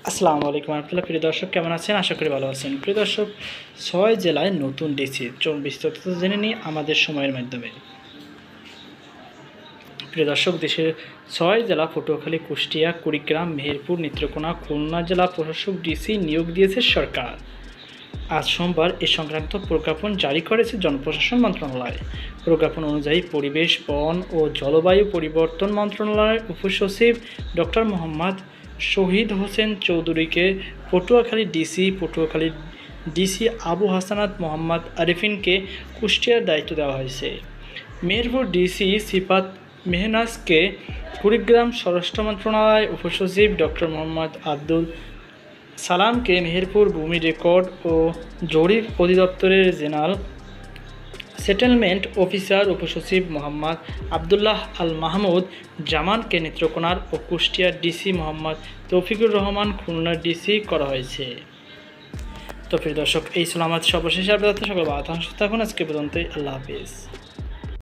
আসসালামু আলাইকুম রহমতুল্লাহ। প্রিয় দর্শক, কেমন আছেন? আশা করি ভালো আছেন। প্রিয় দর্শক, 6 জেলায় নতুন ডিসি বিস্তারিত জেনে নিই আমাদের সময়ের মাধ্যমে। প্রিয় দর্শক, দেশের 6 জেলা পটুয়াখালী, কুষ্টিয়া, কুড়িগ্রাম, মেহেরপুর, নেত্রকোনা, খুলনা জেলা প্রশাসক ডিসি নিয়োগ দিয়েছে সরকার। আজ সোমবার এ সংক্রান্ত প্রজ্ঞাপন জারি করেছে জনপ্রশাসন মন্ত্রণালয়। প্রজ্ঞাপন অনুযায়ী পরিবেশ, বন ও জলবায়ু পরিবর্তন মন্ত্রণালয়ের উপসচিব ডক্টর মোহাম্মদ শহীদ হোসেন চৌধুরীকে পটুয়াখালী ডিসি, পটুয়াখালী ডিসি আবু হাসানাত মোহাম্মদ আরিফিনকে কুষ্টিয়ার দায়িত্ব দেওয়া হয়েছে। মেহেরপুর ডিসি সিফাত মেহনাজকে কুড়িগ্রাম, স্বরাষ্ট্র মন্ত্রণালয় উপসচিব ডক্টর মোহাম্মদ আব্দুল সালামকে মেহেরপুর ভূমি রেকর্ড ও জরিপ অধিদপ্তরের জেনারেল সেটেলমেন্ট অফিসার উপসচিব মোহাম্মদ আবদুল্লাহ আল মাহমুদ জামানকে নেত্রকোনার ও কুষ্টিয়ার ডিসি মোহাম্মদ তৌফিকুর রহমান খুলনার ডিসি করা হয়েছে। তো প্রিয় দর্শক, এই ছিল আমাদের সর্বশেষ আপডেট। সকল বাধা থাকুন আজকে পর্যন্তই। আল্লাহ হাফিজ।